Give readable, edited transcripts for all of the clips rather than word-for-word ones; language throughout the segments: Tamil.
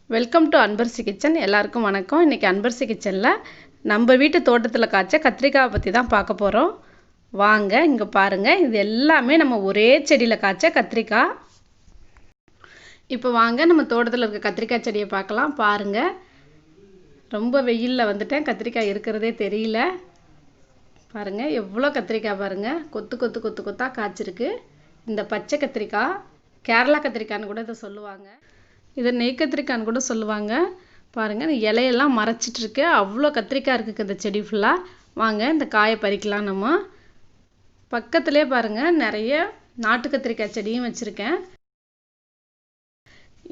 Welcome to Anbarasi kitchen. எல்லாருக்கும் வணக்கம். இன்றைக்கி அன்பரசி கிச்சனில் நம்ம வீட்டு தோட்டத்தில் காய்ச்ச கத்திரிக்காயை பற்றி தான் பார்க்க போகிறோம். வாங்க இங்கே பாருங்கள், இது எல்லாமே நம்ம ஒரே செடியில் காய்ச்ச கத்திரிக்காய். இப்போ வாங்க நம்ம தோட்டத்தில் இருக்க கத்திரிக்காய் செடியை பார்க்கலாம். பாருங்கள், ரொம்ப வெயிலில் வந்துட்டேன், கத்திரிக்காய் இருக்கிறதே தெரியல. பாருங்கள் எவ்வளோ கத்திரிக்காய் பாருங்கள், கொத்து கொத்து கொத்து கொத்தாக காய்ச்சிருக்கு. இந்த பச்சை கத்திரிக்காய் கேரளா கத்திரிக்காய்னு கூட இதை சொல்லுவாங்க, இதை நெய் கத்திரிக்காய்னு கூட சொல்லுவாங்க. பாருங்கள், இந்த இலையெல்லாம் மறைச்சிட்ருக்கு, அவ்வளோ கத்திரிக்காய் இருக்குது இந்த செடி ஃபுல்லாக. வாங்க இந்த காயை பறிக்கலாம். நம்ம பக்கத்துலேயே பாருங்கள் நிறைய நாட்டு கத்திரிக்காய் செடியும் வச்சுருக்கேன்.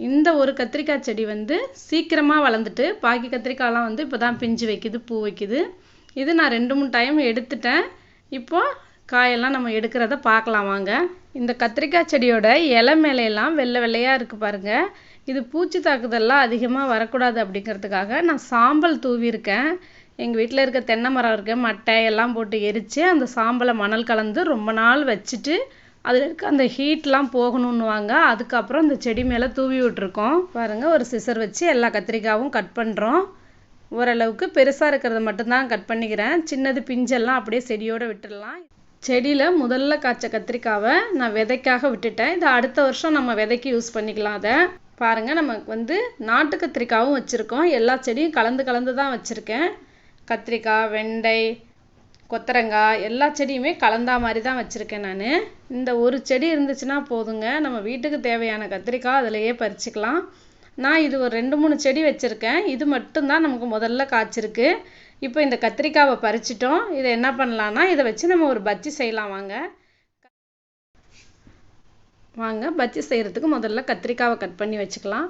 இந்த ஒரு கத்திரிக்காய் செடி வந்து சீக்கிரமாக வளர்ந்துட்டு, பாக்கி கத்திரிக்காயெலாம் வந்து இப்போ தான் பிஞ்சு வைக்குது, பூ வைக்குது. இது நான் 2-3 டைம் எடுத்துட்டேன். இப்போது காயெல்லாம் நம்ம எடுக்கிறத பார்க்கலாம் வாங்க. இந்த கத்திரிக்காய் செடியோட இலை மேலையெல்லாம் வெள்ளை வெள்ளையாக இருக்குது பாருங்கள். இது பூச்சி தாக்குதல்லாம் அதிகமாக வரக்கூடாது அப்படிங்கிறதுக்காக நான் சாம்பல் தூவியிருக்கேன். எங்கள் வீட்டில் இருக்க தென்னை மரம் இருக்க மட்டை எல்லாம் போட்டு எரித்து அந்த சாம்பலை மணல் கலந்து ரொம்ப நாள் வச்சுட்டு அதில் இருக்க அந்த ஹீட்லாம் போகணுன்னுவாங்க. அதுக்கப்புறம் இந்த செடி மேலே தூவி விட்டுருக்கோம். பாருங்கள், ஒரு சிசர் வச்சு எல்லா கத்திரிக்காயும் கட் பண்ணுறோம். ஓரளவுக்கு பெருசாக இருக்கிறத மட்டும்தான் கட் பண்ணிக்கிறேன், சின்னது பிஞ்செல்லாம் அப்படியே செடியோடு விட்டுடலாம். செடியில் முதல்ல காய்ச்ச கத்திரிக்காவை நான் விதைக்காக விட்டுட்டேன். இது அடுத்த வருஷம் நம்ம விதைக்கு யூஸ் பண்ணிக்கலாம். அதை பாருங்கள், நமக்கு வந்து நாட்டு கத்திரிக்காயும் வச்சுருக்கோம். எல்லா செடியும் கலந்து கலந்து தான் வச்சுருக்கேன். கத்திரிக்காய், வெண்டை, கொத்தரங்காய் எல்லா செடியுமே கலந்தா மாதிரி தான் வச்சுருக்கேன் நான். இந்த ஒரு செடி இருந்துச்சுன்னா போதுங்க, நம்ம வீட்டுக்கு தேவையான கத்திரிக்காய் அதிலையே பறிச்சுக்கலாம். நான் இது ஒரு 2-3 செடி வச்சுருக்கேன். இது மட்டும்தான் நமக்கு முதல்ல காய்ச்சிருக்கு. இப்போ இந்த கத்திரிக்காவை பறிச்சிட்டோம். இதை என்ன பண்ணலான்னா, இதை வச்சு நம்ம ஒரு பஜ்ஜி செய்யலாம். வாங்க பஜ்ஜி செய்கிறதுக்கு முதல்ல கத்திரிக்காவை கட் பண்ணி வச்சுக்கலாம்.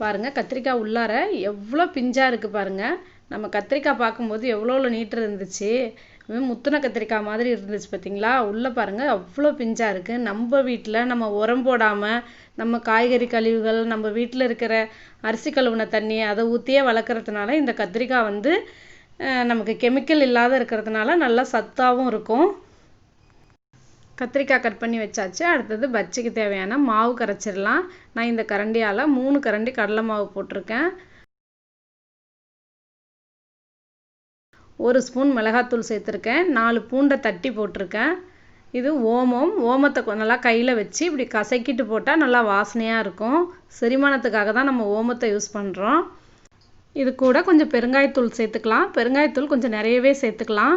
பாருங்கள், கத்திரிக்காய் உள்ளார எவ்வளோ பிஞ்சாக இருக்குது பாருங்கள். நம்ம கத்திரிக்காய் பார்க்கும்போது எவ்வளோ நீட்டு இருந்துச்சு, முத்துன கத்திரிக்காய் மாதிரி இருந்துச்சு பார்த்தீங்களா. உள்ளே பாருங்கள் அவ்வளோ பிஞ்சாக இருக்குது. நம்ம வீட்டில் நம்ம உரம் போடாமல் நம்ம காய்கறி கழிவுகள், நம்ம வீட்டில் இருக்கிற அரிசி கழுவுன தண்ணி அதை ஊற்றியே வளர்க்குறதுனால இந்த கத்திரிக்காய் வந்து நமக்கு கெமிக்கல் இல்லாத இருக்கிறதுனால நல்லா சத்தாகவும் இருக்கும். கத்திரிக்காய் கட் பண்ணி வச்சாச்சு. அடுத்தது பஜ்ஜிக்கு தேவையான மாவு கரைச்சிடலாம். நான் இந்த கரண்டியால் 3 கரண்டி கடலை மாவு போட்டிருக்கேன். 1 ஸ்பூன் மிளகாத்தூள் சேர்த்துருக்கேன். 4 பூண்டை தட்டி போட்டிருக்கேன். இது ஓமத்தை நல்லா கையில் வச்சு இப்படி கசக்கிட்டு போட்டால் நல்லா வாசனையாக இருக்கும். செரிமானத்துக்காக தான் நம்ம ஓமத்தை யூஸ் பண்ணுறோம். இது கூட கொஞ்சம் பெருங்காயத்தூள் சேர்த்துக்கலாம். பெருங்காயத்தூள் கொஞ்சம் நிறையவே சேர்த்துக்கலாம்.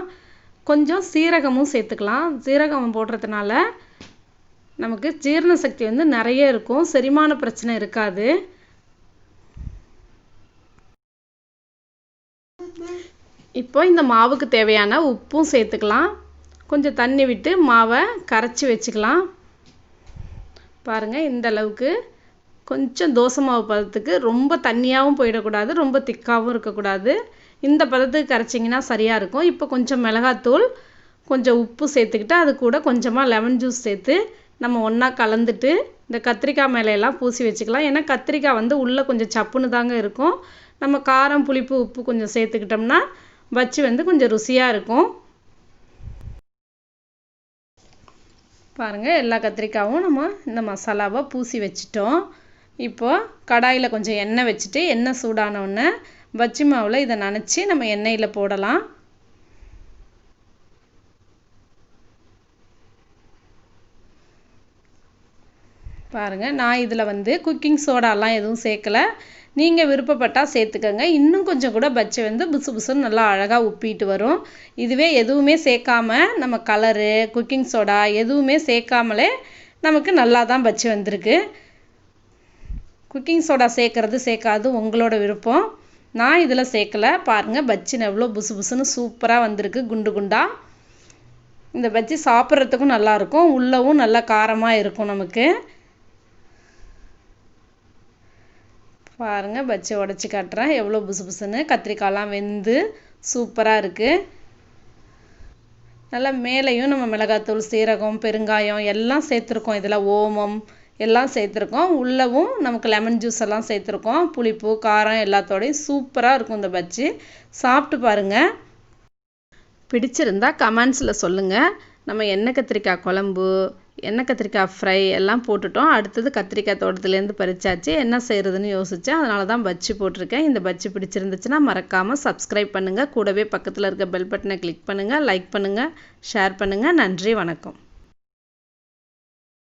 கொஞ்சம் சீரகமும் சேர்த்துக்கலாம். சீரகம் போடுறதுனால நமக்கு ஜீரண சக்தி வந்து நிறைய இருக்கும், செரிமான பிரச்சனை இருக்காது. இப்போ இந்த மாவுக்கு தேவையான உப்பும் சேர்த்துக்கலாம். கொஞ்சம் தண்ணி விட்டு மாவை கரைச்சி வச்சுக்கலாம். பாருங்கள், இந்த அளவுக்கு கொஞ்சம் தோசை மாவு பதத்துக்கு, ரொம்ப தண்ணியாகவும் போயிடக்கூடாது, ரொம்ப திக்காகவும் இருக்கக்கூடாது. இந்த பதத்துக்கு கரைச்சிங்கன்னா சரியாக இருக்கும். இப்போ கொஞ்சம் மிளகாத்தூள், கொஞ்சம் உப்பு சேர்த்துக்கிட்டு அது கூட கொஞ்சமாக லெமன் ஜூஸ் சேர்த்து நம்ம ஒன்றா கலந்துட்டு இந்த கத்திரிக்காய் மேலையெல்லாம் பூசி வச்சுக்கலாம். ஏன்னா கத்திரிக்காய் வந்து உள்ளே கொஞ்சம் சப்புன்னு தாங்க இருக்கும். நம்ம காரம், புளிப்பு, உப்பு கொஞ்சம் சேர்த்துக்கிட்டோம்னா பஜ்ஜி வந்து கொஞ்சம் ருசியாக இருக்கும். பாருங்கள், எல்லா கத்திரிக்காயும் நம்ம இந்த மசாலாவை பூசி வச்சிட்டோம். இப்போது கடாயில் கொஞ்சம் எண்ணெய் வச்சுட்டு, எண்ணெய் சூடானோடனே பஜ்ஜி மாவில் இதை நனைச்சி நம்ம எண்ணெயில் போடலாம். பாருங்கள், நான் இதில் வந்து குக்கிங் சோடாலாம் எதுவும் சேர்க்கலை. நீங்கள் விருப்பப்பட்டால் சேர்த்துக்கோங்க. இன்னும் கொஞ்சம் கூட பஜ்ஜி வந்து புசு புசுன்னு நல்லா அழகாக உப்பிட்டு வரும். இதுவே எதுவுமே சேர்க்காம நம்ம கலரு, குக்கிங் சோடா எதுவுமே சேர்க்காமலே நமக்கு நல்லா தான் பஜ்ஜி வந்திருக்கு. குக்கிங் சோடா சேர்க்கறது சேர்க்காது உங்களோட விருப்பம். நான் இதில் சேர்க்கலை. பாருங்கள், பஜ்ஜி எவ்வளோ புசு புசுன்னு சூப்பராக வந்திருக்கு, குண்டு குண்டாக. இந்த பஜ்ஜி சாப்பிட்றதுக்கும் நல்லாயிருக்கும், உள்ளவும் நல்லா காரமாக இருக்கும் நமக்கு. பாருங்கள், பஜ்ஜி உடச்சி காட்டுறேன் எவ்வளோ புசு புசுன்னு. கத்திரிக்காயெலாம் வெந்து சூப்பராக இருக்குது. நல்லா மேலேயும் நம்ம மிளகாத்தூள், சீரகம், பெருங்காயம் எல்லாம் சேர்த்துருக்கோம். இதில் ஓமம் எல்லாம் சேர்த்துருக்கோம். உள்ளவும் நமக்கு லெமன் ஜூஸ் எல்லாம் சேர்த்துருக்கோம். புளிப்பு, காரம் எல்லாத்தோடையும் சூப்பராக இருக்கும் இந்த பஜ்ஜி. சாப்பிட்டு பாருங்கள். பிடிச்சிருந்தா கமெண்ட்ஸில் சொல்லுங்கள். நம்ம எண்ணெய் கத்திரிக்காய் குழம்பு, எண்ணெய் கத்திரிக்காய் ஃப்ரை எல்லாம் போட்டுட்டோம். அடுத்தது கத்திரிக்காய் தோட்டத்துலேருந்து பறிச்சாச்சு. என்ன செய்கிறதுன்னு யோசித்தேன். அதனால தான் பஜ்ஜி போட்டிருக்கேன். இந்த பஜ்ஜி பிடிச்சிருந்துச்சுன்னா மறக்காமல் சப்ஸ்கிரைப் பண்ணுங்கள். கூடவே பக்கத்தில் இருக்க பெல் பட்டனை கிளிக் பண்ணுங்கள், லைக் பண்ணுங்கள், ஷேர் பண்ணுங்கள். நன்றி, வணக்கம்.